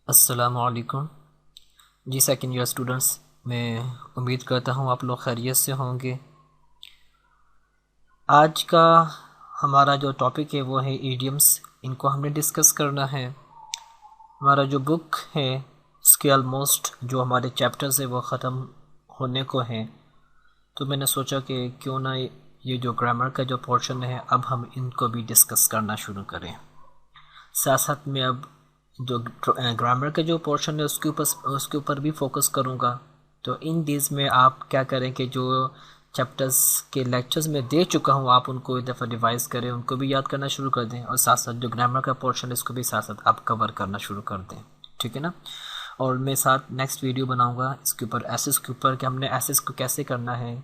अस्सलामुअलैकुम जी। Second year students, मैं उम्मीद करता हूँ आप लोग खैरियत से होंगे। आज का हमारा जो टॉपिक है वो है ईडियम्स। इनको हमने डिस्कस करना है। हमारा जो बुक है इसके ऑलमोस्ट जो हमारे चैप्टर्स है वो ख़त्म होने को हैं, तो मैंने सोचा कि क्यों ना ये जो ग्रामर का जो पोर्शन है अब हम इनको भी डिस्कस करना शुरू करें। साथ साथ में अब जो ग्रामर का जो पोर्शन है उसके ऊपर भी फोकस करूँगा। तो इन डेज़ में आप क्या करें कि जो चैप्टर्स के लेक्चर्स में दे चुका हूँ आप उनको एक दफ़ा रिवाइज़ करें, उनको भी याद करना शुरू कर दें, और साथ साथ जो ग्रामर का पोर्शन है इसको भी साथ साथ आप कवर करना शुरू कर दें। ठीक है ना। और मैं साथ नेक्स्ट वीडियो बनाऊँगा इसके ऊपर, एसेस के ऊपर, कि हमने एसेस को कैसे करना है,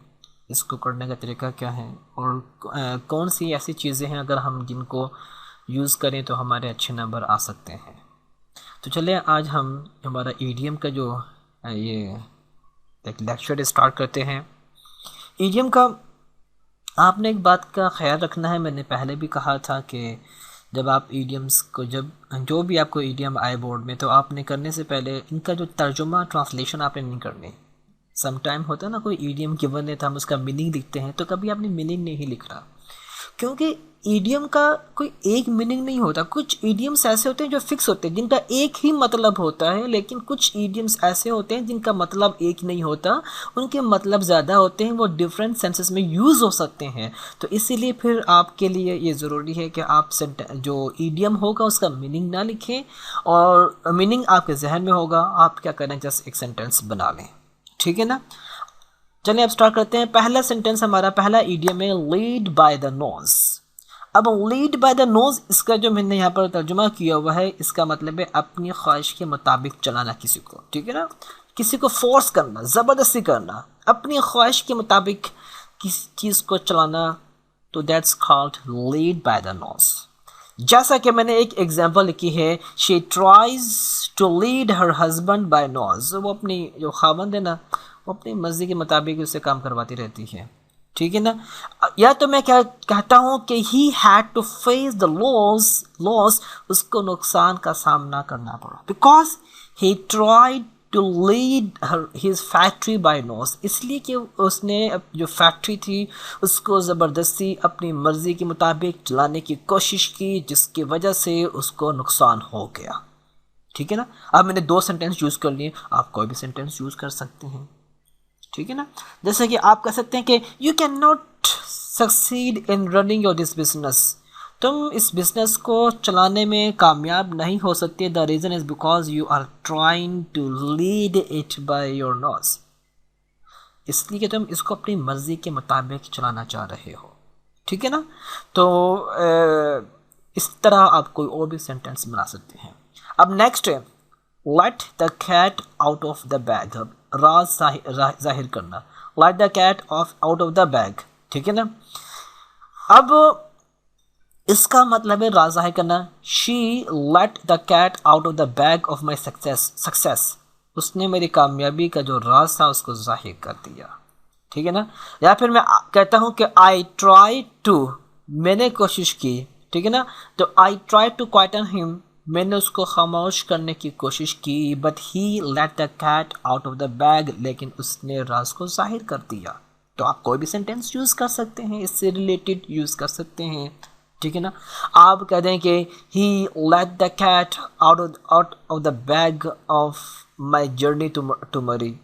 इसको करने का तरीका क्या है, और कौन सी ऐसी चीज़ें हैं अगर हम जिनको यूज़ करें तो हमारे अच्छे नंबर आ सकते हैं। तो चलिए आज हम हमारा ईडीएम का जो ये एक लेक्चर स्टार्ट करते हैं। ईडीएम का आपने एक बात का ख्याल रखना है, मैंने पहले भी कहा था कि जब आप ईडीएम्स को जो भी आपको ईडीएम आए बोर्ड में, तो आपने करने से पहले इनका जो तर्जुमा ट्रांसलेशन आपने नहीं करनी। सम टाइम होता है ना, कोई ईडीएम गिवन है तो हम उसका मीनिंग लिखते हैं, तो कभी आपने मीनिंग नहीं लिख रहा, क्योंकि ईडियम का कोई एक मीनिंग नहीं होता। कुछ ईडियम्स ऐसे होते हैं जो फिक्स होते हैं, जिनका एक ही मतलब होता है, लेकिन कुछ ईडियम्स ऐसे होते हैं जिनका मतलब एक नहीं होता, उनके मतलब ज़्यादा होते हैं, वो डिफरेंट सेंसेस में यूज़ हो सकते हैं। तो इसीलिए फिर आपके लिए ये ज़रूरी है कि आप जो ईडियम होगा उसका मीनिंग ना लिखें, और मीनिंग आपके जहन में होगा, आप क्या करें, जस्ट एक सेंटेंस बना लें। ठीक है ना। चलिए अब स्टार्ट करते हैं। पहला सेंटेंस, हमारा पहला ईडियम है लीड बाय द नोज। अब लीड बाय द नोज, इसका जो मैंने यहाँ पर तर्जुमा किया हुआ है, इसका मतलब है अपनी ख्वाहिश के मुताबिक चलाना किसी को। ठीक है ना। किसी को फोर्स करना, ज़बरदस्ती करना, अपनी ख्वाहिश के मुताबिक किसी चीज़ को चलाना, तो that's called lead by the nose. जैसा कि मैंने एक एग्जांपल लिखी है, she tries to lead her husband by nose. वो अपनी जो खावंद है ना, वो अपनी मर्जी के मुताबिक उससे काम करवाती रहती है। ठीक है ना। या तो मैं क्या कहता हूँ कि he had to face the loss, उसको नुकसान का सामना करना पड़ा, because he tried to lead his factory by nose, इसलिए कि उसने जो फैक्ट्री थी उसको ज़बरदस्ती अपनी मर्ज़ी के मुताबिक चलाने की कोशिश की, जिसकी वजह से उसको नुकसान हो गया। ठीक है ना। अब मैंने दो सेंटेंस यूज़ कर लिए, आप कोई भी सेंटेंस यूज़ कर सकते हैं। ठीक है ना। जैसे कि आप कह सकते हैं कि you can not succeed in running your this business, तुम इस बिजनेस को चलाने में कामयाब नहीं हो सकते। The reason is because you are trying to lead it by your nose, इसलिए कि तुम इसको अपनी मर्ज़ी के मुताबिक चलाना चाह रहे हो। ठीक है ना। तो इस तरह आप कोई और भी सेंटेंस बना सकते हैं। अब नेक्स्ट है let the cat out of the bag. राज जाहिर करना, let the cat off out of the bag. ठीक है ना। अब इसका मतलब है राज जाहिर करना। She let the cat out of the bag of my success, उसने मेरी कामयाबी का जो राज था उसको जाहिर कर दिया। ठीक है ना। या फिर मैं कहता हूँ कि आई ट्राई टू, मैंने कोशिश की। ठीक है ना। तो I try to quieten him, मैंने उसको खामोश करने की कोशिश की, but he let the cat out of the bag, लेकिन उसने राज को जाहिर कर दिया। तो आप कोई भी सेंटेंस यूज़ कर सकते हैं, इससे रिलेटेड यूज़ कर सकते हैं। ठीक है ना। आप कह दें कि he let the cat out of the bag of my journey to Murree,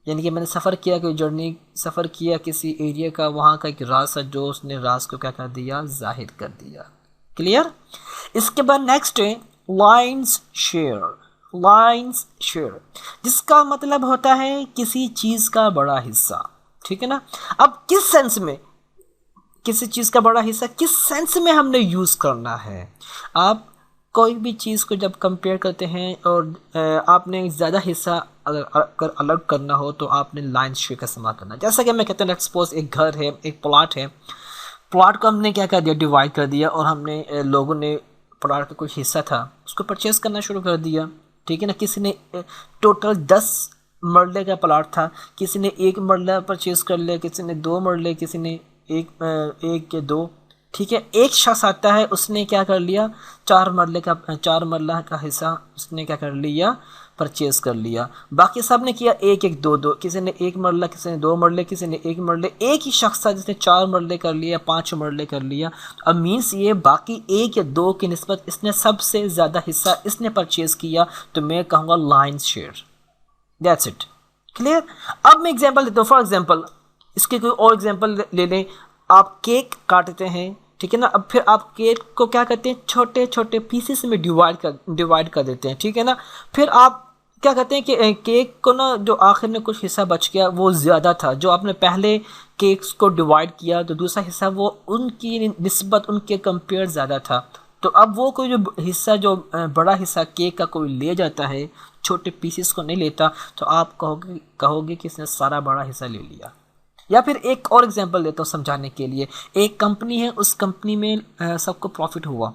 यानी कि मैंने सफ़र किया किसी एरिया का, वहाँ का एक राज था जो उसने राज को क्या कर दिया, जाहिर कर दिया। क्लियर। इसके बाद नेक्स्ट है लाइन्स शेयर, जिसका मतलब होता है किसी चीज़ का बड़ा हिस्सा। ठीक है ना। अब किस सेंस में, किसी चीज़ का बड़ा हिस्सा किस सेंस में हमने यूज़ करना है। आप कोई भी चीज़ को जब कंपेयर करते हैं और आपने ज़्यादा हिस्सा अगर अलग करना हो तो आपने लाइन्स शेयर का इस्तेमाल करना। जैसा कि मैं कहता हूँ, लेट्स सपोज एक घर है, एक प्लॉट है, प्लॉट को हमने क्या कर दिया, डिवाइड कर दिया, और हमने लोगों ने प्लॉट का कुछ हिस्सा था उसको परचेज़ करना शुरू कर दिया। ठीक है ना। किसी ने टोटल 10 मरले का प्लॉट था, किसी ने 1 मरला परचेज़ कर लिया, किसी ने 2 मरले, किसी ने एक या 2। ठीक है, एक शख्स आता है, उसने क्या कर लिया, 4 मरले का हिस्सा उसने क्या कर लिया, परचेज कर लिया। बाकी सब ने किया एक एक दो दो, किसी ने 1 मरला, किसी ने 2 मरले, किसी ने 1 मरले। एक ही शख्स था जिसने 4 मरले कर लिया, 5 मरले कर लिया। तो अब मीन्स ये बाकी 1 या 2 की निस्बत इसने सबसे ज़्यादा हिस्सा इसने परचेज किया, तो मैं कहूँगा Lions share. That's it, clear. अब मैं एग्जांपल देता हूँ। फॉर एग्जांपल इसके कोई और एग्जांपल ले लें। आप केक काटते हैं, ठीक है ना। अब फिर आप केक को क्या करते हैं, छोटे छोटे पीसेस में डिवाइड कर देते हैं, ठीक है ना। फिर आप क्या करते हैं कि केक को ना, जो आखिर में कुछ हिस्सा बच गया वो ज़्यादा था, जो आपने पहले केक्स को डिवाइड किया तो दूसरा हिस्सा वो उनकी निस्बत उनके कंपेयर ज़्यादा था। तो अब वो कोई जो हिस्सा, जो बड़ा हिस्सा केक का कोई ले जाता है, छोटे पीसेस को नहीं लेता, तो आप कहोगे कि इसने सारा बड़ा हिस्सा ले लिया। या फिर एक और एग्जांपल देता हूँ समझाने के लिए। एक कंपनी है, उस कंपनी में सबको प्रॉफिट हुआ।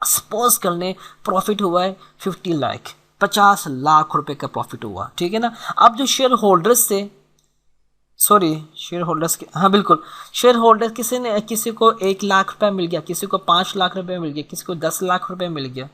सपोज कर लें प्रॉफिट हुआ है 50 लाख, 50 लाख रुपए का प्रॉफिट हुआ, ठीक है ना। अब जो शेयर होल्डर्स थे, सॉरी शेयर होल्डर्स के, हाँ बिल्कुल, शेयर होल्डर किसी को 1 लाख रुपए मिल गया, किसी को 5 लाख रुपए मिल गया, किसी को 10 लाख रुपए मिल गया।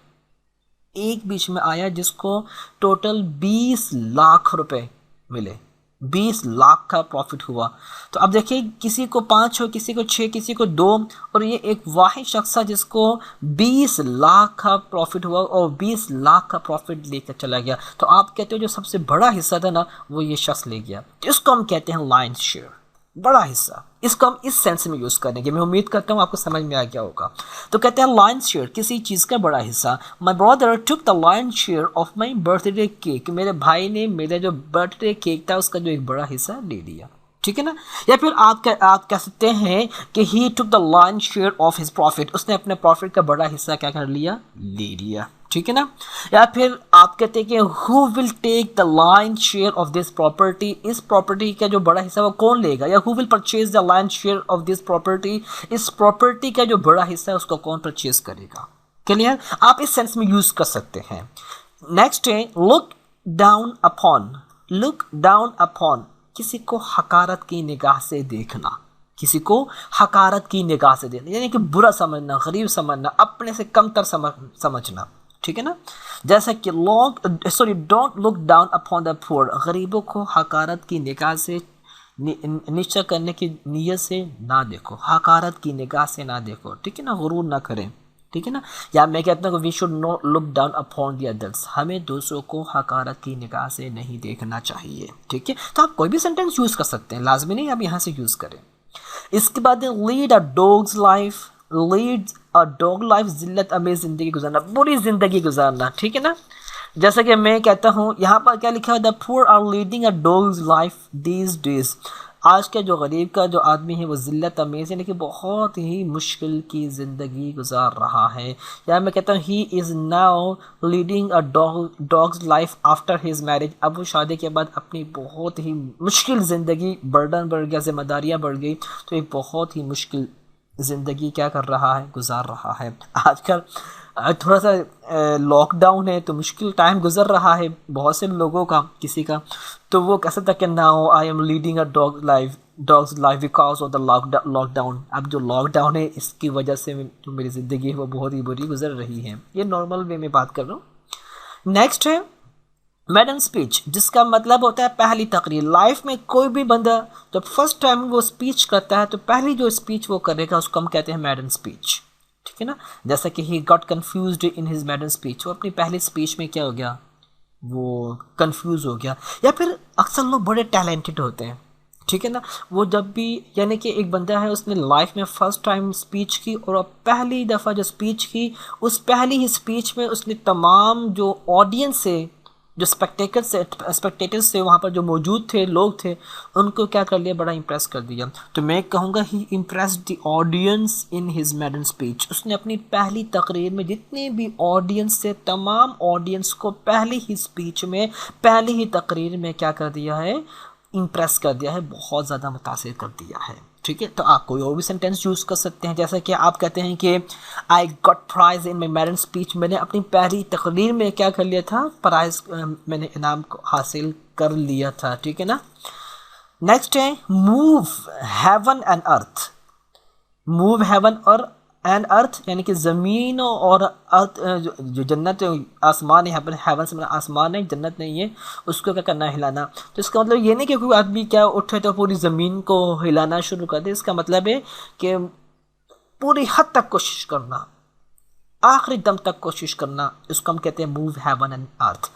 एक बीच में आया जिसको टोटल 20 लाख रुपए मिले, 20 लाख का प्रॉफिट हुआ। तो अब देखिए, किसी को 5 हो, किसी को 6, किसी को 2, और ये एक वाहिद शख्स था जिसको 20 लाख का प्रॉफिट हुआ और 20 लाख का प्रॉफिट लेकर चला गया। तो आप कहते हो जो सबसे बड़ा हिस्सा था ना, वो ये शख्स ले गया। तो इसको हम कहते हैं लायंस शेयर, बड़ा हिस्सा। इसको हम इस सेंस में यूज़ करेंगे। मैं उम्मीद करता हूँ आपको समझ में आ गया होगा। तो कहते हैं लायंस शेयर, किसी चीज़ का बड़ा हिस्सा। My brother took the lion's share of my birthday cake, मेरे भाई ने मेरे जो बर्थडे केक था उसका जो एक बड़ा हिस्सा ले लिया, ठीक है ना। या फिर आप कह सकते हैं कि he took the lion's share of his profit, उसने अपने प्रॉफिट का बड़ा हिस्सा क्या कर लिया, ले लिया, ठीक है ना। या फिर आप कहते हैं कि who will take the lion's share of this property, इस प्रॉपर्टी का जो बड़ा हिस्सा वो कौन लेगा। या who will purchase the lion's share of this property, इस प्रॉपर्टी का जो बड़ा हिस्सा है उसको कौन परचेज करेगा। क्लियर, आप इस सेंस में यूज कर सकते हैं। नेक्स्ट है look down upon. Look down upon, किसी को हकारत की निगाह से देखना, किसी को हकारत की निगाह से देखना, यानी कि बुरा समझना, गरीब समझना, अपने से कमतर समझना, ठीक है ना। जैसा कि don't look down upon the poor, गरीबों को हकारत की निगाह से, नीचा करने की नीयत से ना देखो, हकारत की निगाह से ना देखो, ठीक है ना, गुरूर ना करें, ठीक है ना। या मैं कहता हूँ we should not look down upon the others, हमें दूसरों को हकारत की निगाह से नहीं देखना चाहिए, ठीक है। तो आप कोई भी सेंटेंस यूज़ कर सकते हैं, लाजमी नहीं आप यहाँ से यूज़ करें। इसके बाद lead a dog's life, lead a dog life, जिल्लत अमीर ज़िंदगी गुजारना, बुरी ज़िंदगी गुजारना, ठीक है ना। जैसा कि मैं कहता हूँ यहाँ पर क्या लिखा है, the poor are leading a dog's life these days, आज का जो गरीब का जो आदमी है वो ज़िल्लत अमीज़ यानी कि बहुत ही मुश्किल की ज़िंदगी गुजार रहा है। या मैं कहता हूँ he is now leading a dog's life after his marriage, अब वो शादी के बाद अपनी बहुत ही मुश्किल ज़िंदगी, बर्डन बढ़ गया, जिम्मेदारियाँ बढ़ गई, तो एक बहुत ही मुश्किल ज़िंदगी क्या कर रहा है, गुजार रहा है। आजकल थोड़ा सा लॉकडाउन है तो मुश्किल टाइम गुजर रहा है बहुत से लोगों का, किसी का, तो वो कह सकता है कि now I am leading a dog's life because of the lockdown. अब जो लॉकडाउन है इसकी वजह से जो मेरी ज़िंदगी है वो बहुत ही बुरी गुजर रही है। ये नॉर्मल वे में बात कर रहा हूँ। नेक्स्ट है मैडन स्पीच, जिसका मतलब होता है पहली तकरीर। लाइफ में कोई भी बंदा जब फर्स्ट टाइम वो स्पीच करता है तो पहली जो स्पीच वो करेगा उसको हम कहते हैं मैडन स्पीच, ठीक है ना। जैसा कि he got confused in his maiden speech, वो अपनी पहली स्पीच में क्या हो गया, वो कंफ्यूज हो गया। या फिर अक्सर लोग बड़े टैलेंटेड होते हैं, ठीक है ना, वो जब भी, यानी कि एक बंदा है उसने लाइफ में फर्स्ट टाइम स्पीच की और अब पहली दफ़ा जो स्पीच की, उस पहली ही स्पीच में उसने तमाम जो ऑडियंस है, जो स्पेक्टेटर्स थे वहाँ पर जो मौजूद थे, लोग थे, उनको क्या कर लिया, बड़ा इम्प्रेस कर दिया। तो मैं कहूँगा he impressed the audience in his maiden speech, उसने अपनी पहली तकरीर में जितने भी ऑडियंस थे तमाम ऑडियंस को पहली ही स्पीच में, पहली ही तकरीर में क्या कर दिया है, इम्प्रेस कर दिया है, बहुत ज़्यादा मुतासिर कर दिया है, ठीक है। तो आप कोई और भी सेंटेंस यूज़ कर सकते हैं, जैसा कि आप कहते हैं कि I got prize in my maiden speech, मैंने अपनी पहली तकरीर में क्या कर लिया था, प्राइज, मैंने इनाम को हासिल कर लिया था, ठीक है ना। नेक्स्ट है move heaven and earth, move heaven और एंड अर्थ, यानी कि ज़मीन और अर्थ, जो जन्नत आसमान है, यहाँ पर हेवन से मतलब आसमान है, जन्नत नहीं है, उसको क्या करना है, हिलाना। तो इसका मतलब ये नहीं कि कोई आदमी क्या उठे तो पूरी ज़मीन को हिलाना शुरू कर दे। इसका मतलब है कि पूरी हद तक कोशिश करना, आखिरी दम तक कोशिश करना, इसको हम कहते हैं move heaven and earth.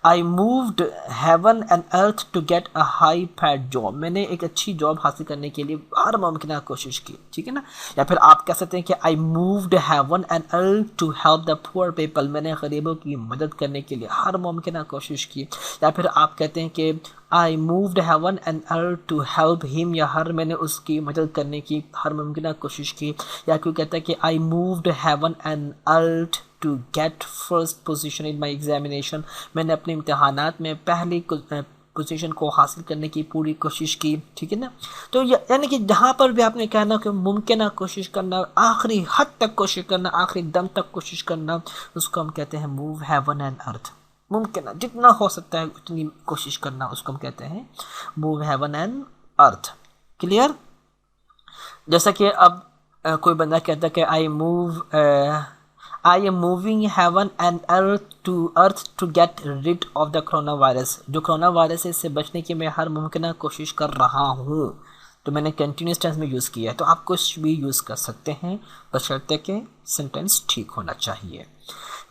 I moved heaven and earth to get a high paid job, मैंने एक अच्छी जॉब हासिल करने के लिए हर मुमकिन कोशिश की, ठीक है ना। या फिर आप कह सकते हैं कि I moved heaven and earth to help the poor people, मैंने गरीबों की मदद करने के लिए हर मुमकिन कोशिश की। या फिर आप कहते हैं कि I moved heaven and earth to help him, या हर मैंने उसकी मदद करने की हर मुमकिन कोशिश की। या कोई कहता है कि I moved heaven and earth to get first position in my examination, मैंने अपने इम्तहानात में पहली पोजीशन को हासिल करने की पूरी कोशिश की, ठीक है ना। तो यानी कि जहाँ पर भी आपने कहना कि मुमकिन कोशिश करना, आखिरी हद तक कोशिश करना, आखिरी दम तक कोशिश करना, उसको हम कहते हैं मूव हेवन एंड अर्थ। मुमकिन जितना हो सकता है उतनी कोशिश करना, उसको हम कहते हैं move heaven and earth. Clear. जैसा कि अब कोई बंदा कहता है कि I am moving heaven and earth to get rid of the corona virus, जो कोरोना वायरस है इससे बचने की मैं हर मुमकिन कोशिश कर रहा हूँ। तो मैंने कंटिन्यूस टेंस में यूज़ किया है, तो आप कुछ भी यूज़ कर सकते हैं, बशर्ते कि सेंटेंस ठीक होना चाहिए।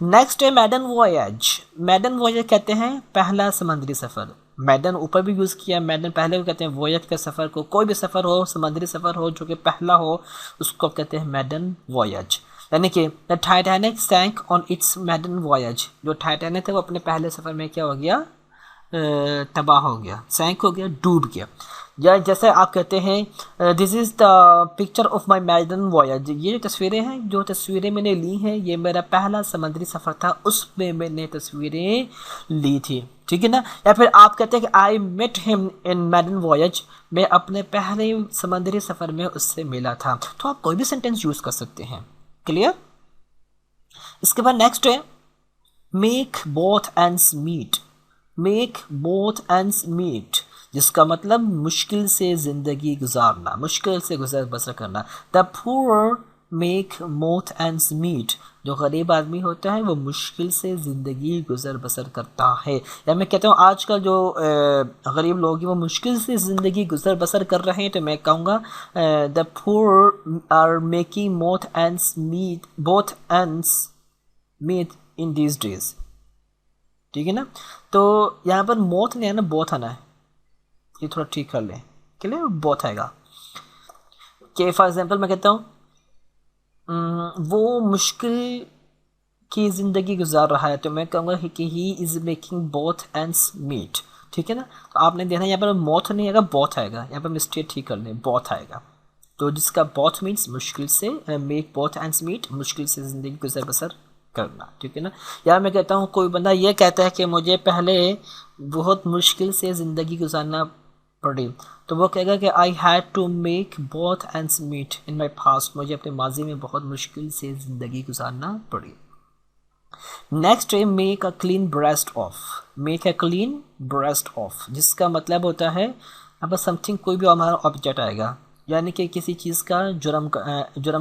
नेक्स्ट है मैडन वॉयज। मैडन वॉयज कहते हैं पहला समंदरी सफ़र। मैडन ऊपर भी यूज़ किया, मैडन पहले को कहते हैं, वॉयज के सफ़र को, कोई भी सफ़र हो, समंदरी सफ़र हो जो कि पहला हो, उसको कहते हैं मैडन वॉयज। यानी कि the Titanic sank on its maiden voyage, जो टाइटैनिक था वो अपने पहले सफ़र में क्या हो गया, तबाह हो गया, सैंक हो गया, डूब गया। या जैसे आप कहते हैं this is the picture of my मैडन voyage, ये जो तस्वीरें हैं, जो तस्वीरें मैंने ली हैं, ये मेरा पहला समंदरी सफ़र था, उसमें मैंने तस्वीरें ली थी, ठीक है ना। या फिर आप कहते हैं कि I met him in maiden voyage, मैं अपने पहले समंदरी सफ़र में उससे मिला था। तो आप कोई भी सेंटेंस यूज़ कर सकते हैं। क्लियर। इसके बाद नेक्स्ट है make both ends meet. Make both ends meet, जिसका मतलब मुश्किल से ज़िंदगी गुजारना, मुश्किल से गुजर बसर करना। The poor make both ends meet, जो गरीब आदमी होता है वो मुश्किल से ज़िंदगी गुजर बसर करता है। या मैं कहता हूँ आजकल जो गरीब लोग हैं वो मुश्किल से ज़िंदगी गुजर बसर कर रहे हैं, तो मैं कहूँगा the poor are making both ends meet in these days, ठीक है ना। तो यहाँ पर मौत नहीं है ना, बोथ आना है, ये थोड़ा ठीक कर लें, क्लियर, बोथ आएगा। कि फॉर एग्जांपल मैं कहता हूँ वो मुश्किल की ज़िंदगी गुजार रहा है, तो मैं कहूँगा कि he is making both ends meet, ठीक है ना। तो आपने देखना यहाँ पर मौत नहीं आएगा, बोथ आएगा, यहाँ पर मिस्टेक ठीक कर लें, बोथ आएगा। तो जिसका बोथ मीन्स मुश्किल से, मेक बोथ एंड्स मीट, मुश्किल से ज़िंदगी गुजर बसर करना, ठीक है ना। या मैं कहता हूँ कोई बंदा ये कहता है कि मुझे पहले बहुत मुश्किल से ज़िंदगी गुजारना पड़ी, तो वो कहेगा कि I had to make both ends meet in my past, मुझे अपने माजी में बहुत मुश्किल से ज़िंदगी गुजारना पड़ी। नेक्स्ट है make a clean breast of. Make a clean breast of, जिसका मतलब होता है अब समथिंग, कोई भी हमारा ऑब्जेक्ट आएगा, यानी कि किसी चीज़ का जुर्म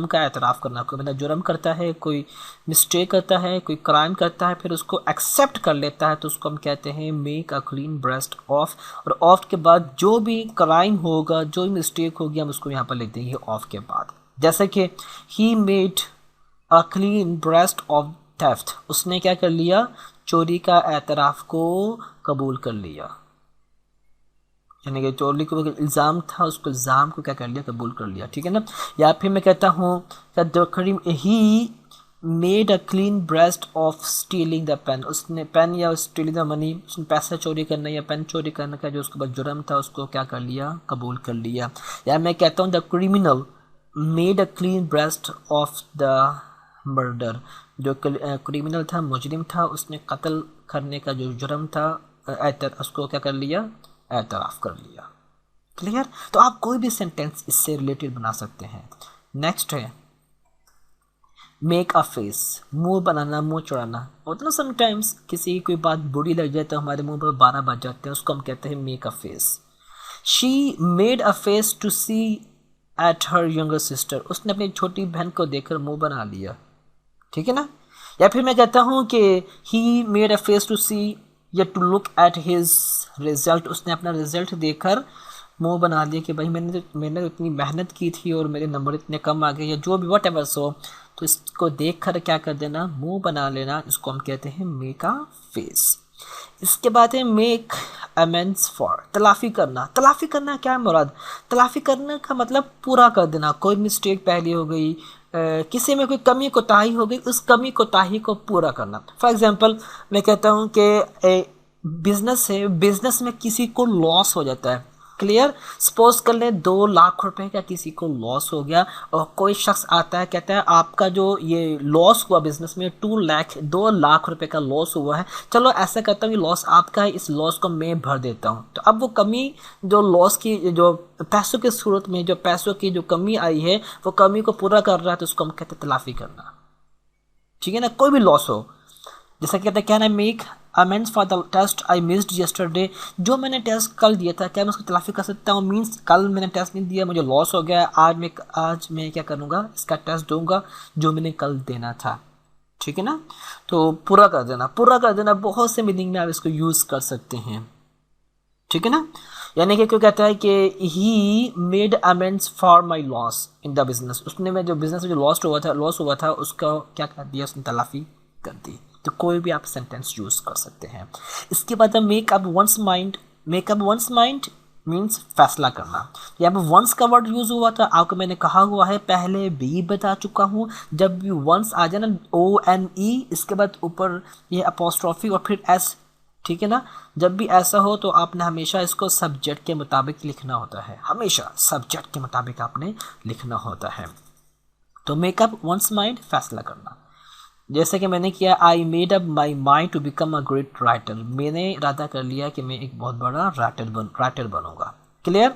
का एतराफ़ करना। कोई बंदा जुर्म करता है, कोई मिस्टेक करता है, कोई क्राइम करता है, फिर उसको एक्सेप्ट कर लेता है, तो उसको हम कहते हैं make a clean breast of. और ऑफ के बाद जो भी क्राइम होगा, जो भी मिस्टेक होगी, हम उसको यहाँ पर लिख देंगे ऑफ के बाद। जैसे कि he made a clean breast of theft, उसने क्या कर लिया, चोरी का एतराफ़ को कबूल कर लिया, यानी कि चोरी को इल्ज़ाम था, उसको इल्ज़ाम को क्या कर लिया, कबूल कर लिया, ठीक है ना। या फिर मैं कहता हूँ he made a clean breast of stealing the pen, उसने पेन या स्टीलिंग द मनी, उसने पैसा चोरी करना या पेन चोरी करने का जो उसके बाद जुर्म था, उसको क्या कर लिया, कबूल कर लिया। या मैं कहता हूँ the criminal made a clean breast of the murder, जो क्रिमिनल था, मुजरिम था, उसने कत्ल करने का जो जुर्म था, उसको क्या कर लिया, एतराफ़ कर लिया। क्लियर। तो आप कोई भी सेंटेंस इससे रिलेटेड बना सकते हैं। नेक्स्ट है मेक अ फेस, मुंह बनाना, मुंह चढ़ाना। होता ना समटाइम्स किसी की कोई बात बुरी लग जाए तो हमारे मुंह पर 12 बज जाते हैं, उसको हम कहते हैं make a face. She made a face to see at her younger sister, उसने अपनी छोटी बहन को देखकर मुंह बना लिया, ठीक है ना। या फिर मैं कहता हूँ कि he made a face to see या to look at his result, उसने अपना रिजल्ट देखकर मुंह बना लिया कि भाई मैंने इतनी मेहनत की थी और मेरे नंबर इतने कम आ गए, या जो भी वट एवर सो। तो इसको देख कर क्या कर देना, मुंह बना लेना, इसको हम कहते हैं मेक अ फेस। इसके बाद है मेक अमेंड्स फॉर, तलाफ़ी करना। तलाफ़ी करना क्या है मुराद, तलाफ़ी करने का मतलब पूरा कर देना। कोई मिस्टेक पहले हो गई, किसी में कोई कमी कोताही हो गई, उस कमी कोताही को पूरा करना। फॉर एग्जांपल मैं कहता हूँ कि बिजनेस है, बिजनेस में किसी को लॉस हो जाता है, क्लियर। सपोज कर लें 2 लाख रुपए का किसी को लॉस हो गया, और कोई शख्स आता है कहता है आपका जो ये लॉस हुआ बिजनेस में 2 लाख रुपए का लॉस हुआ है, चलो ऐसा करता हूँ कि लॉस आपका है, इस लॉस को मैं भर देता हूँ। तो अब वो कमी जो लॉस की, जो पैसों की सूरत में जो पैसों की जो कमी आई है, वो कमी को पूरा कर रहा है, तो उसको हम कहते हैं तलाफ़ी करना, ठीक है ना। कोई भी लॉस हो, जैसा कहते हैं can I make amends for the test I missed yesterday, जो मैंने टेस्ट कल दिया था क्या मैं उसकी तलाफ़ी कर सकता हूँ। मीन्स कल मैंने टेस्ट नहीं दिया, मुझे लॉस हो गया, आज मैं क्या करूँगा, इसका टेस्ट दूंगा जो मैंने कल देना था, ठीक है ना। तो पूरा कर देना, पूरा कर देना बहुत से मीनिंग में आप इसको यूज़ कर सकते हैं, ठीक है ना। यानी कि क्यों कहता है कि he made amends for my loss in the business, उसने में जो बिजनेस में जो लॉस हुआ था उसका क्या कर दिया, उसने तलाफ़ी कर दी। तो कोई भी आप सेंटेंस यूज़ कर सकते हैं। इसके बाद हम make up once mind, make up once mind means फैसला करना। यहाँ पर वंस का वर्ड यूज़ हुआ था, आपको मैंने कहा हुआ है, पहले भी बता चुका हूँ। जब भी वंस आ जाए ना ONE, इसके बाद ऊपर ये अपोस्ट्रॉफी और फिर S, ठीक है ना। जब भी ऐसा हो तो आपने हमेशा इसको सब्जेक्ट के मुताबिक लिखना होता है, हमेशा सब्जेक्ट के मुताबिक आपने लिखना होता है। तो मेकअप वंस माइंड, फैसला करना। जैसे कि मैंने किया, I made up my mind to become a great writer, मैंने इरादा कर लिया कि मैं एक बहुत बड़ा राइटर बनूंगा, क्लियर।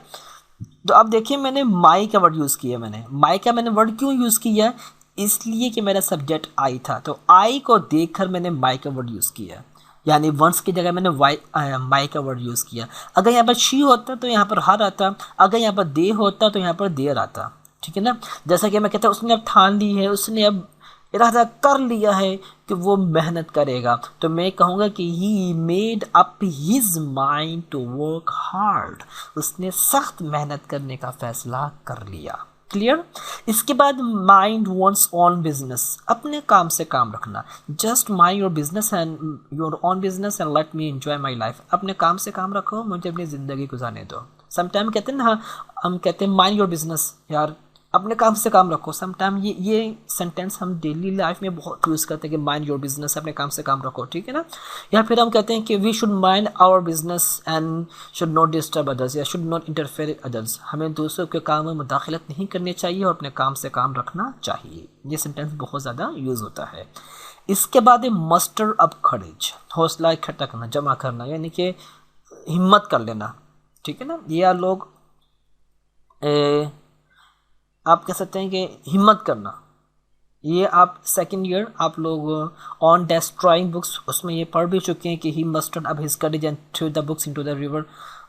तो अब देखिए मैंने माई का वर्ड यूज़ किया, मैंने माई का मैंने वर्ड क्यों यूज़ किया, इसलिए कि मेरा सब्जेक्ट आई था, तो आई को देखकर मैंने माई का वर्ड यूज़ किया, यानी वंस की जगह मैंने माई का वर्ड यूज़ किया। अगर यहाँ पर शी होता तो यहाँ पर हर आता, अगर यहाँ पर दे होता तो यहाँ पर देर आता, ठीक है ना। जैसा कि मैं कहता हूँ उसने अब ठान ली है, उसने अब इरादा कर लिया है कि वो मेहनत करेगा, तो मैं कहूँगा कि he made up his mind to work hard, उसने सख्त मेहनत करने का फैसला कर लिया, क्लियर। इसके बाद माइंड वंस ऑन बिजनेस, अपने काम से काम रखना। Just mind your business and your on business and let me enjoy my life, अपने काम से काम रखो, मुझे अपनी ज़िंदगी गुजारने दो। समटाइम कहते हैं ना, हम कहते हैं माइंड योर बिजनेस, यार अपने काम से काम रखो। समटाइम ये सेंटेंस हम डेली लाइफ में बहुत यूज़ करते हैं कि माइंड योर बिजनेस, अपने काम से काम रखो, ठीक है ना। या फिर हम कहते हैं कि we should mind our business and should not disturb others, या शुड नॉट इंटरफेयर अदर्स, हमें दूसरों के काम में मुदाखलत नहीं करनी चाहिए और अपने काम से काम रखना चाहिए। ये सेंटेंस बहुत ज़्यादा यूज़ होता है। इसके बाद है मस्टर अप करेज, हौसला इकट्ठा करना, जमा करना, यानी कि हिम्मत कर लेना, ठीक है ना। ये लोग आप कह सकते हैं कि हिम्मत करना। ये आप सेकेंड ईयर आप लोग ऑन डेस्ट्रॉइंग बुक्स उसमें ये पढ़ भी चुके हैं कि ही मस्टर्ड अब his courage and through the books into the river,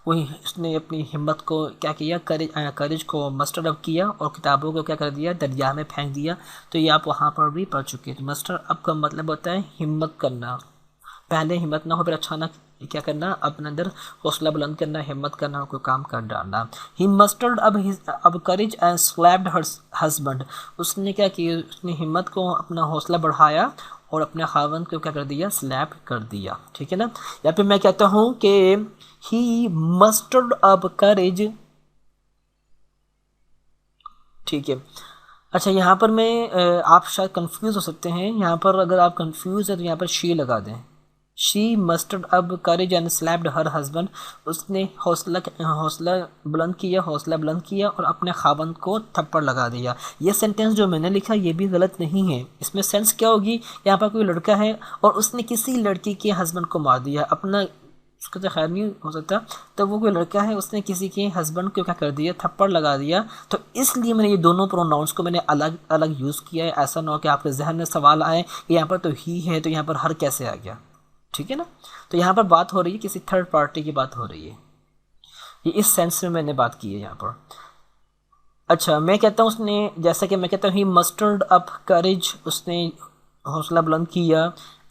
वही उसने अपनी हिम्मत को क्या किया, करेज को मस्टर्ड अप किया और किताबों को क्या कर दिया, दरिया में फेंक दिया। तो ये आप वहाँ पर भी पढ़ चुके हैं। तो मस्टर्ड अप का मतलब होता है हिम्मत करना, पहले हिम्मत ना हो फिर अचानक क्या करना, अपने अंदर हौसला बुलंद करना, हिम्मत करना, कोई काम कर डालना। ही मस्टर्ड अब courage and slapped her husband, उसने क्या किया, उसने हिम्मत को अपना हौसला बढ़ाया और अपने खावंद को क्या कर दिया, स्लैप कर दिया, ठीक है ना। या फिर मैं कहता हूँ कि ही मस्टर्ड अब करेज, ठीक है। अच्छा यहाँ पर मैं आप शायद कंफ्यूज हो सकते हैं, यहाँ पर अगर आप कंफ्यूज है तो यहाँ पर शी लगा दें। शी मस्टर्ड अब courage and slapped her husband, उसने हौसला बुलंद किया और अपने खावंद को थप्पड़ लगा दिया। ये सेंटेंस जो मैंने लिखा ये भी गलत नहीं है। इसमें सेंस क्या होगी, यहाँ पर कोई लड़का है और उसने किसी लड़की के हस्बैंड को मार दिया, अपना उसका तो खैर नहीं हो सकता, तो वो कोई लड़का है उसने किसी के हस्बैंड को क्या कर दिया, थप्पड़ लगा दिया। तो इसलिए मैंने ये दोनों प्रोनाउंस को मैंने अलग अलग यूज़ किया है। ऐसा ना हो कि आपके जहन में सवाल आए कि यहाँ पर तो ही है तो यहाँ पर हर कैसे आ गया, ठीक है ना। तो यहाँ पर बात हो रही है किसी थर्ड पार्टी की बात हो रही है, ये इस सेंस में मैंने बात की है यहाँ पर। अच्छा, मैं कहता हूँ उसने, जैसा कि मैं कहता हूँ ही मस्टर्ड अप करेज, उसने हौसला बुलंद किया,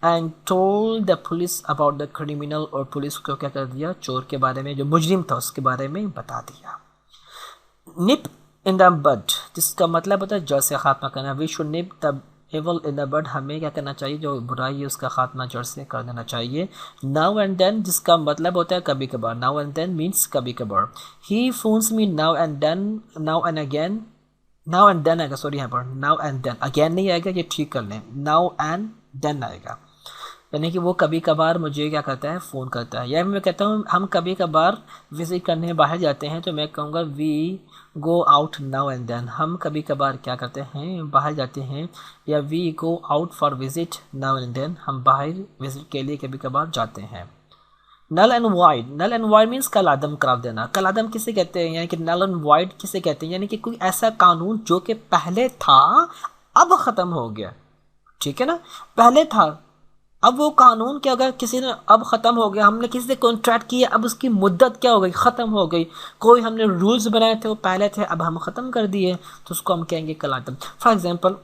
and told the police about the criminal, और पुलिस को क्या कर दिया, चोर के बारे में, जो मुजरिम था उसके बारे में बता दिया। निप इन द बड, जिसका मतलब होता है जड़ से खात्मा करना। We should nip the evil in the bud, हमें क्या करना चाहिए, जो बुराई है उसका खात्मा जड़ से कर देना चाहिए। नाउ एंड देन, जिसका मतलब होता है कभी कभार। नाउ एंड देन मीन्स कभी कभार। He phones me now and then, now and again, now and then आएगा, सॉरी यहाँ पर नाउ एंड देन, अगेन नहीं आएगा, ये ठीक कर लें, नाउ एंड देन आएगा। यानी कि वो कभी कभार मुझे क्या करता है, फ़ोन करता है। या मैं कहता हूँ हम कभी कभार विज़िट करने बाहर जाते हैं, तो मैं कहूँगा we go out now and then, हम कभी कभार क्या करते हैं, बाहर जाते हैं। या we go out for visit now and then, हम बाहर विज़िट के लिए कभी कभार जाते हैं। Null and void, null and void means कल आदम करार देना। कल आदम किसे कहते हैं, यानी कि नल एंड वाइड किसे कहते हैं, यानी कि कोई ऐसा कानून जो कि पहले था अब ख़त्म हो गया, ठीक है ना। पहले था, अब वो कानून क्या, अगर किसी ने अब ख़त्म हो गया, हमने किसी से कॉन्ट्रैक्ट किया, अब उसकी मुद्दत क्या हो गई, ख़त्म हो गई। कोई हमने रूल्स बनाए थे वो पहले थे, अब हम ख़त्म कर दिए, तो उसको हम कहेंगे कल आदम। फॉर एग्जांपल,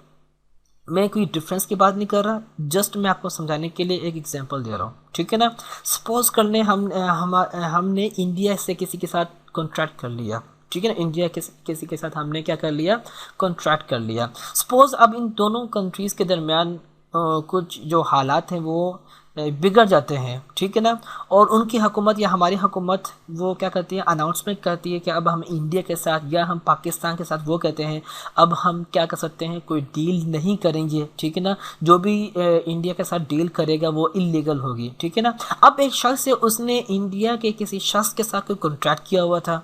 मैं कोई डिफरेंस की बात नहीं कर रहा, जस्ट मैं आपको समझाने के लिए एक एग्जांपल दे रहा हूँ, ठीक है ना। सपोज कर लें हमने इंडिया से किसी के साथ कॉन्ट्रैक्ट कर लिया, ठीक है ना। इंडिया के किसी के साथ हमने क्या कर लिया, कॉन्ट्रैक्ट कर लिया। सपोज अब इन दोनों कंट्रीज़ के दरमियान कुछ जो हालात हैं वो बिगड़ जाते हैं, ठीक है ना। और उनकी हुकूमत या हमारी हुकूमत वो क्या करती है, अनाउंसमेंट करती है कि अब हम इंडिया के साथ या हम पाकिस्तान के साथ वो कहते हैं अब हम क्या कर सकते हैं, कोई डील नहीं करेंगे, ठीक है ना। जो भी इंडिया के साथ डील करेगा वो इलीगल होगी, ठीक है ना। अब एक शख्स है, उसने इंडिया के किसी शख्स के साथ कोई कॉन्ट्रैक्ट किया हुआ था,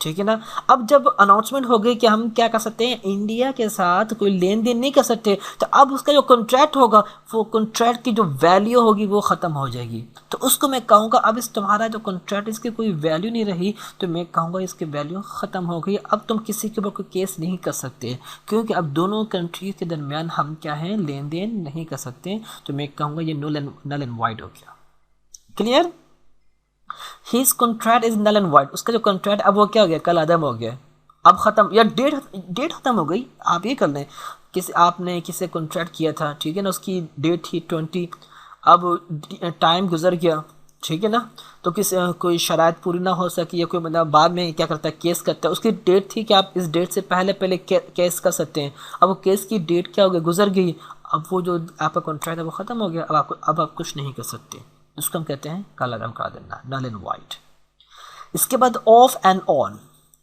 ठीक है ना। अब जब अनाउंसमेंट हो गई कि हम क्या कर सकते हैं, इंडिया के साथ कोई लेन देन नहीं कर सकते, तो अब उसका जो कॉन्ट्रैक्ट होगा, वो कॉन्ट्रैक्ट की जो वैल्यू होगी वो ख़त्म हो जाएगी। तो उसको मैं कहूँगा अब इस तुम्हारा जो कॉन्ट्रैक्ट, इसकी कोई वैल्यू नहीं रही, तो मैं कहूँगा इसकी वैल्यू ख़त्म हो गई। अब तुम किसी के ऊपर कोई केस नहीं कर सकते, क्योंकि अब दोनों कंट्रीज के दरमियान हम क्या हैं, लेन देन नहीं कर सकते। तो मैं कहूँगा ये नल एंड वाइड हो गया। Clear. His contract is null and void, उसका जो कॉन्ट्रैक्ट अब वो क्या हो गया, कल आदम हो गया, अब ख़त्म, या डेट ख़त्म हो गई। आप ये कर लें, किसी आपने किसी कॉन्ट्रैक्ट किया था, ठीक है ना, उसकी डेट थी 20, अब टाइम गुजर गया, ठीक है ना। तो कोई शराइत पूरी ना हो सकी, या कोई मतलब बाद में क्या करता है, केस करता है। उसकी डेट थी कि आप इस डेट से पहले केस कर सकते हैं, अब वो केस की डेट क्या हो गई, गुजर गई। अब वो जो आपका कॉन्ट्रैक्ट है वो ख़त्म हो गया, अब आप कुछ नहीं कर सकते। उसको हम कहते हैं काला रंग करा देना, नल एंड वाइट। इसके बाद of and on.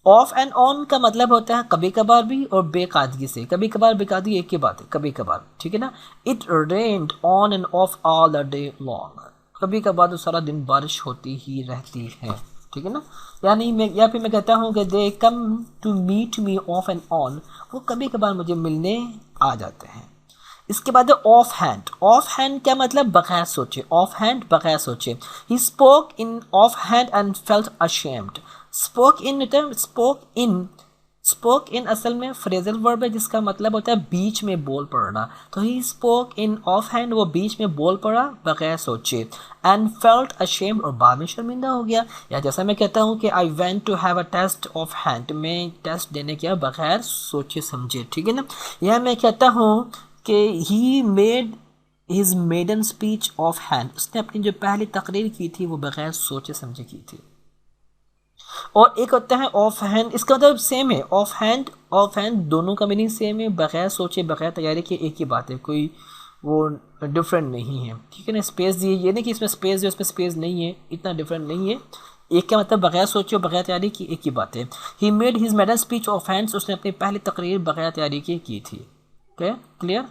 Of and on का मतलब होता है कभी कभार भी और बेकादगी से। कभी कभार बेकादगी एक ही बात है, कभी कभार, ठीक है ना। It rained on end of all the day long, कभी कभार तो सारा दिन बारिश होती ही रहती है, ठीक है ना। यानी मैं, या फिर मैं कहता हूँ कि they come to meet me off and on, वो कभी कभार मुझे मिलने आ जाते हैं। इसके बाद ऑफ हैंड। ऑफ हैंड क्या मतलब, बगैर सोचे, ऑफ हैंड बगैर सोचे। He spoke in of hand and felt ashamed. Spoke in, spoke in असल में फ्रेजल वर्ब है जिसका मतलब होता है बीच में बोल पड़ना। तो he spoke in of hand, वो बीच में बोल पड़ा बगैर सोचे। एंड फेल्ट अशेम्ड, और बाद में शर्मिंदा हो गया। या जैसा मैं कहता हूँ कि I went to have a test off hand, मैं टेस्ट देने गया बगैर सोचे समझे, ठीक है ना। या मैं कहता हूँ कि he made his maiden speech off hand, उसने अपनी जो पहली तकरीर की थी वो बगैर सोचे समझे की थी। और एक होता है ऑफ हैंड, इसका मतलब सेम है, ऑफ हैंड दोनों का मीनिंग सेम है, बगैर सोचे बगैर तैयारी के एक ही बात है, कोई वो डिफरेंट नहीं है, ठीक है ना। स्पेस दिए, ये नहीं कि इसमें स्पेस है उसमें स्पेस नहीं है, इतना डिफरेंट नहीं है। एक का मतलब बगैर सोचे और बगैर तैयारी की एक ही बात है। He made his maiden speech off hands, उसने अपनी पहली तकरीर बगैर तैयारी की थी। Okay, clear.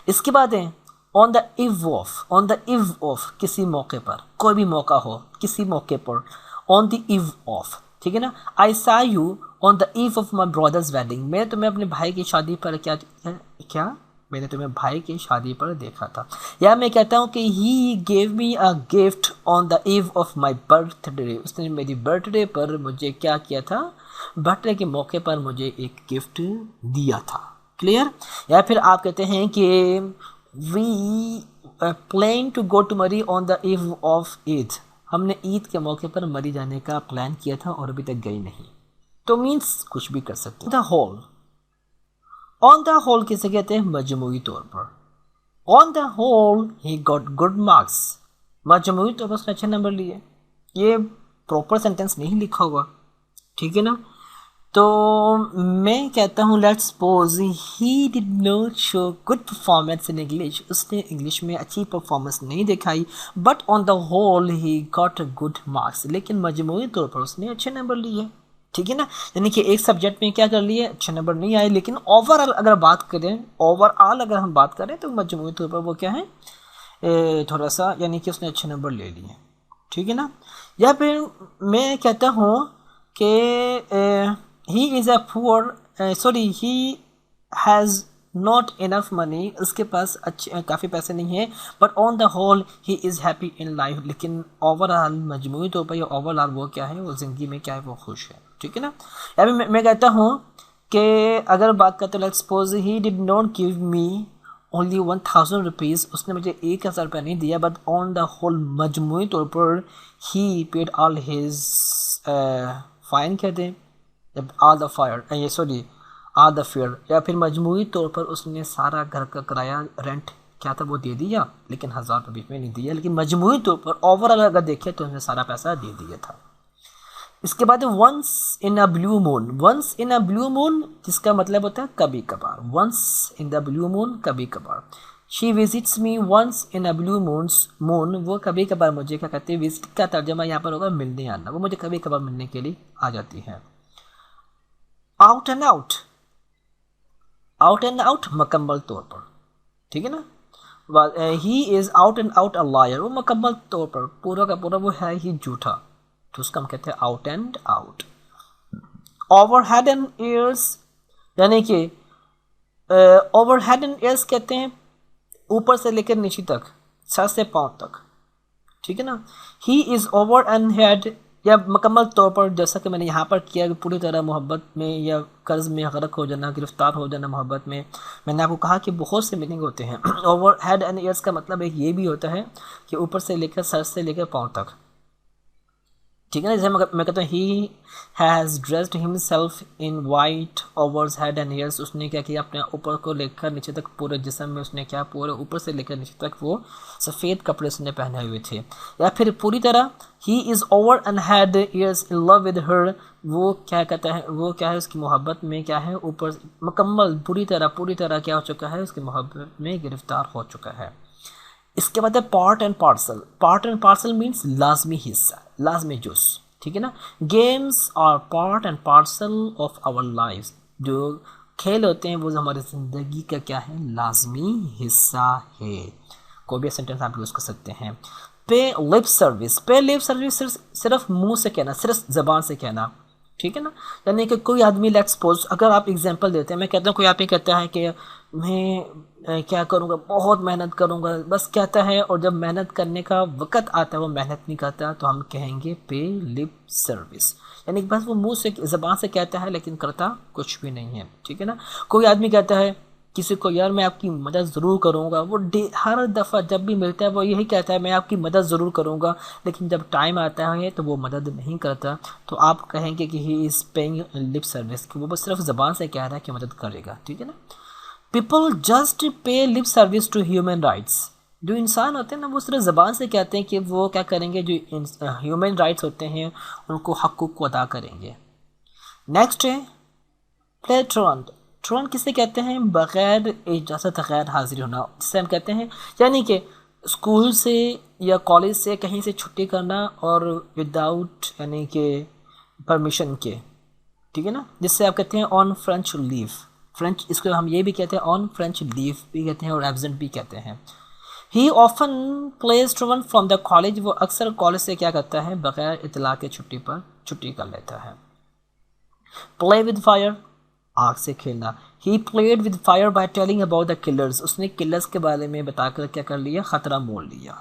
इसके बाद है on the eve of. On the eve of, किसी मौके पर, कोई भी मौका हो, किसी मौके पर, ऑन द इव ऑफ, ठीक है ना। आई सा you on the eve of my brothers wedding, मैं तुम्हें अपने भाई की शादी पर क्या मैंने तुम्हें भाई की शादी पर देखा था। या मैं कहता हूँ कि he gave me a gift on the eve of my birthday, उसने मेरी बर्थडे पर मुझे क्या किया था, बर्थडे के मौके पर मुझे एक गिफ्ट दिया था। क्लियर। या फिर आप कहते हैं कि we plan to go to Murree on the eve of Eid, हमने ईद के मौके पर मरी जाने का प्लान किया था और अभी तक गई नहीं। तो मीन्स कुछ भी कर सकते हैं। The whole, on the whole किसे कहते हैं? मजमूई तौर पर। On the whole he got good marks, मजमूई तौर पर उसने अच्छे नंबर लिए। ये प्रॉपर सेंटेंस नहीं लिखा हुआ, ठीक है ना। तो मैं कहता हूँ let's suppose he did not show good performance in English, उसने इंग्लिश में अच्छी परफॉर्मेंस नहीं दिखाई, but on the whole he got good marks, लेकिन मजमूई तौर पर उसने अच्छे नंबर लिए, ठीक है ना। यानी कि एक सब्जेक्ट में क्या कर लिए, अच्छे नंबर नहीं आए, लेकिन ओवरऑल अगर बात करें, ओवरऑल अगर हम बात करें तो मजमूई तौर पर वो क्या है, थोड़ा सा, यानी कि उसने अच्छे नंबर ले लिए, ठीक है ना। या फिर मैं कहता हूँ कि he is a poor, sorry he has not enough money, उसके पास अच्छे काफ़ी पैसे नहीं है, but on the whole he is happy in life, लेकिन ओवरऑल मजमूई तौर पर या ओवरऑल वो क्या है, वो ज़िंदगी में क्या है, वो खुश है, ठीक है ना। या फिर मैं कहता हूँ कि अगर बात करते let's suppose he did not give me only 1000 rupees, उसने मुझे 1000 रुपया नहीं दिया, बट ऑन द होल मजमूई तौर पर ही पेड ऑल हिज फाइन कहते हैं, जब ऑल द फायर, ये सॉरी ऑल द फेयर, या फिर मजमूई तौर पर उसने सारा घर का किराया रेंट क्या था वो दे दिया, लेकिन 1000 रुपये बीच में नहीं दिया, लेकिन मजमूई तौर पर ओवरऑल अगर देखें तो उसने सारा पैसा दे दिया था। इसके बाद once in a blue moon, once in a blue moon जिसका मतलब होता है कभी कभार, once in the blue moon कभी कभार। She visits me once in a blue moon, वो कभी कभार मुझे क्या कहते हैं, विजिट का तर्जमा यहाँ पर होगा मिलने आना, वो मुझे कभी कभार मिलने के लिए आ जाती है। Out and out, out and out मुकम्मल तौर पर, ठीक है ना। He is out and out a liar, वो मुकम्मल तौर पर पूरा का पूरा वो है ही झूठा, तो उसका हम कहते हैं out and out. Over head and years, यानी कि ओवर हेड एंड ईयर्स कहते हैं ऊपर से लेकर नीचे तक, सर से पाँव तक, ठीक है ना। He is over and head, या मुकम्मल तौर पर, जैसा कि मैंने यहाँ पर किया कि पूरी तरह मोहब्बत में या कर्ज में गर्क हो जाना, गिरफ्तार हो जाना मोहब्बत में। मैंने आपको कहा कि बहुत से मीनिंग होते हैं। ओवर हेड एंड ईयर्स का मतलब एक ये भी होता है कि ऊपर से लेकर, सर से लेकर पाँव तक, ठीक है ना। जैसे मैं कहता हूँ he has dressed himself in white overs head and years, उसने क्या किया, अपने ऊपर को लेकर नीचे तक पूरे जिस्म में उसने क्या, पूरे ऊपर से लेकर नीचे तक वो सफ़ेद कपड़े उसने पहने हुए थे। या फिर पूरी तरह he is over and had years in love with her, वो क्या कहता है, वो क्या है, उसकी मोहब्बत में क्या है, ऊपर मुकम्मल पूरी तरह क्या हो चुका है, उसकी मोहब्बत में गिरफ्तार हो चुका है। इसके बाद है part and parcel, part and parcel means लाजमी हिस्सा, लाजमी जुज़, ठीक है ना। Games are part and parcel of our life, जो खेल होते हैं वो हमारी ज़िंदगी का क्या है, लाजमी हिस्सा है। कोई भी सेंटेंस आप यूज़ कर सकते हैं। पे लिप सर्विस, पे लिप सर्विस सिर्फ मुंह से कहना, सिर्फ ज़बान से कहना, ठीक है ना। यानी कि कोई आदमी लेट्स सपोज, अगर आप एग्जांपल देते हैं, मैं कहता हूँ कोई आदमी कहता है कि मैं क्या करूँगा, बहुत मेहनत करूँगा, बस कहता है, और जब मेहनत करने का वक्त आता है वो मेहनत नहीं करता, तो हम कहेंगे पे लिप सर्विस, यानी बस वो मुंह से ज़बान से कहता है लेकिन करता कुछ भी नहीं है, ठीक है ना। कोई आदमी कहता है किसी को, यार मैं आपकी मदद ज़रूर करूँगा, वो हर दफ़ा जब भी मिलता है वो यही कहता है मैं आपकी मदद ज़रूर करूँगा, लेकिन जब टाइम आता है तो वो मदद नहीं करता, तो आप कहेंगे कि he is paying lip service, कि वो बस सिर्फ ज़बान से कह रहा है कि मदद करेगा, ठीक है ना। People just pay lip service to human rights, जो इंसान होते हैं ना वो सिर्फ ज़बान से कहते हैं कि वो क्या करेंगे, जो ह्यूमन राइट्स होते हैं उनको हक़ूक़ को अदा करेंगे। नेक्स्ट है प्ले ट्रॉन, ट्रॉन किसे कहते हैं, बग़ैर इजाज़त गैर हाजिर होना, जिसे हम कहते हैं, यानी कि स्कूल से या कॉलेज से कहीं से छुट्टी करना और विदाउट यानी कि परमिशन के, ठीक है ना, जिससे आप कहते हैं ऑन फ्रेंच लीव, फ्रेंच इसको हम ये भी कहते हैं ऑन फ्रेंच लीव भी कहते हैं और एब्सेंट भी कहते हैं। He often plays truant from the college, वो अक्सर कॉलेज से क्या करता है, बग़ैर इतला के छुट्टी पर छुट्टी कर लेता है। प्ले विद फायर, आग से खेलना, he played with fire by telling about the killers, उसने किलर्स के बारे में बताकर क्या कर लिया, ख़तरा मोल लिया।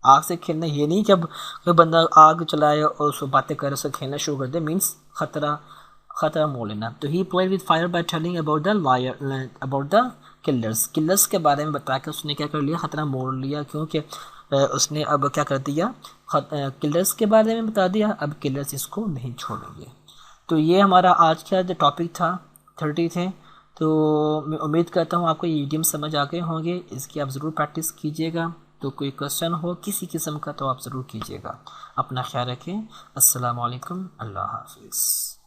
आग से खेलना ये नहीं कि अब कोई बंदा आग चलाए और उसको बातें करे, उससे खेलना शुरू कर दे, मीन्स ख़तरा मोल लेना। तो he played with fire by telling about the killers, killers के बारे में बताकर उसने क्या कर लिया, ख़तरा मोल लिया, क्योंकि उसने अब क्या कर दिया, किलर्स के बारे में बता दिया, अब किलर्स इसको नहीं छोड़ेंगे। तो ये हमारा आज का जो टॉपिक था 30 थे। तो मैं उम्मीद करता हूँ आपको ये इडियम समझ आ गए होंगे। इसकी आप ज़रूर प्रैक्टिस कीजिएगा। तो कोई क्वेश्चन हो किसी किस्म का तो आप ज़रूर कीजिएगा। अपना ख्याल रखें। अस्सलाम वालेकुम। अल्लाह हाफिज़।